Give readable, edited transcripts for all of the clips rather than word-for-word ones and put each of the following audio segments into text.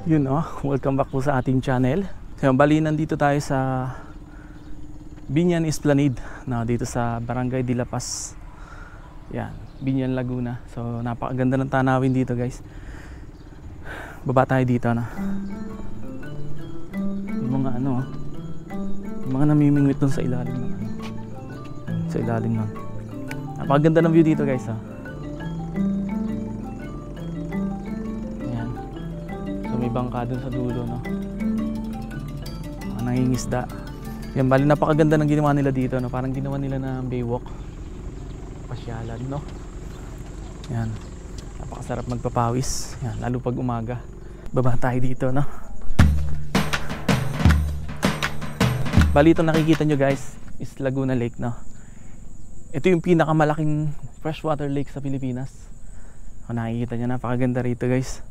Yun welcome back po sa ating channel. So, bali nandito tayo sa Biñan Esplanade na dito sa Barangay de la Paz. Yan, Biñan, Laguna. So napakaganda ng tanawin dito, guys. Baba tayo dito na. Yung mga yung mga namimingwit dun sa ilalim ng sa ilalim nun. Napakaganda ng view dito, guys. Yan. So may bangka dun sa dulo, no. Mga nangingisda. Yan, bali napakaganda ng ginawa nila dito, no. Parang ginawa nila na baywalk. Pasyalan, no. Yan. Napakasarap magpapawis. Yan, lalo pag umaga. Baba tayo dito, no. Bali ito nakikita nyo, guys, is Laguna Lake, no. Ito yung pinakamalaking freshwater lake sa Pilipinas. O, nakikita nyo, napakaganda rito, guys.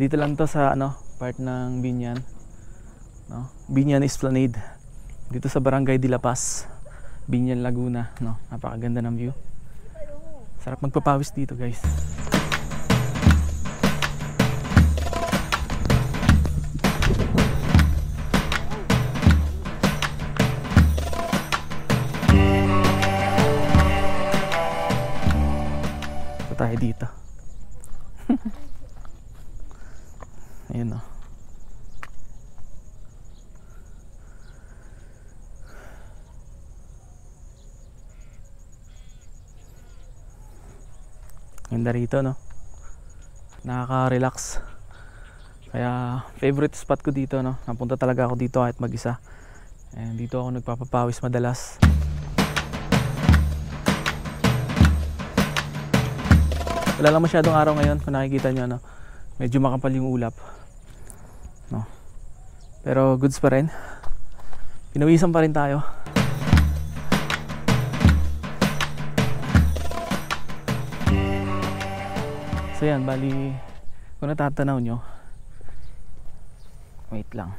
Dito lang to sa part ng Biñan, no. Biñan Esplanade. Dito sa Barangay de la Paz, Biñan, Laguna, no. Napakaganda ng view. Sarap magpapawis dito, guys. So tayo dito. Ayun, no. Ganda rito, no. Nakaka-relax. Kaya favorite spot ko dito, no. Napunta talaga ako dito kahit mag-isa. And dito ako nagpapapawis madalas. Wala lang masyadong araw ngayon, kung nakikita nyo, no. Medyo makapal yung ulap, no. Pero goods pa rin. Pinawisan pa rin tayo. So yan, bali kung natatanaw nyo, wait lang,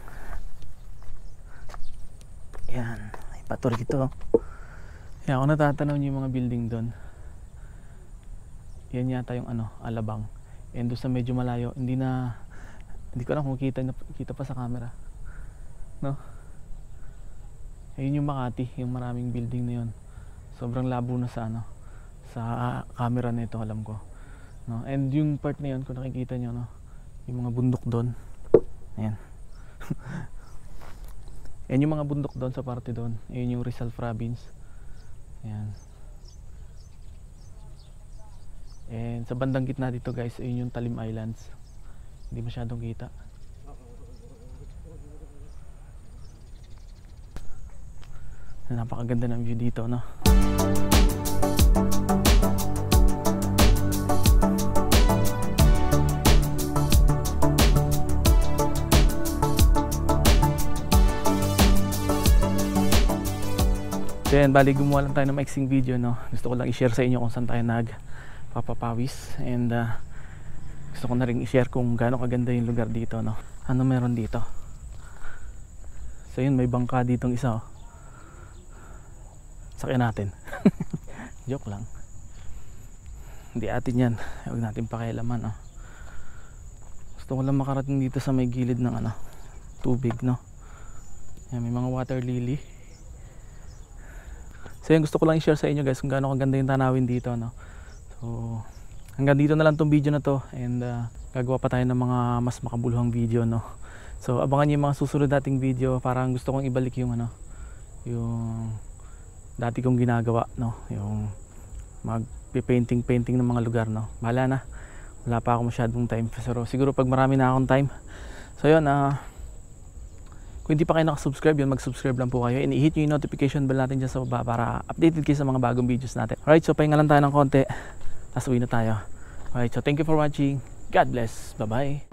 yan, may pato rito. Yan, kung natatanaw nyo yung mga building doon, yan yata yung Alabang. And doon sa medyo malayo, hindi ko alam kung kita pa sa camera, no. Ayun yung Makati, yung maraming building na yun. Sobrang labo na sa sa camera nito, alam ko, no. And yung part na yun, kung nakikita nyo, no, yung mga bundok doon, ayan. Yan yung mga bundok doon sa parte doon. Ayun yung Rizal Province. Ayan. And sa bandang gitna dito, guys, ayun yung Talim Islands. Hindi masyadong kita. Napakaganda ng view dito, no. So yan, bali gumawa lang tayo ng maiksing video, no. Gusto ko lang i-share sa inyo kung saan tayo nagpapapawis. And gusto ko na rin i-share kung gaano kaganda yung lugar dito, no. Ano meron dito? So yun, may bangka ditong isa, sakyan natin. Joke lang. Hindi atin yan. Huwag natin pakialaman, Gusto ko lang makarating dito sa may gilid ng tubig, no. Yan, may mga water lily. So yan, gusto ko lang i-share sa inyo, guys, kung gaano kaganda yung tanawin dito, no. So hanggang dito na lang tong video na to. And gagawa pa tayo ng mga mas makabuluhang video, no. So abangan niyo yung mga susunod nating video. Parang gusto kong ibalik yung yung dati kong ginagawa, no. Yung magpe-painting ng mga lugar, no. Bahala na, wala pa ako masyadong time. Pero siguro pag marami na akong time. So yun, kung hindi pa kayo nakasubscribe, yun, mag-subscribe lang po kayo. And i-hit nyo yung notification bell natin dyan sa baba para updated kayo sa mga bagong videos natin. Alright, so pahinga lang tayo ng konti, tapos uwi na tayo. Alright, so thank you for watching. God bless. Bye-bye.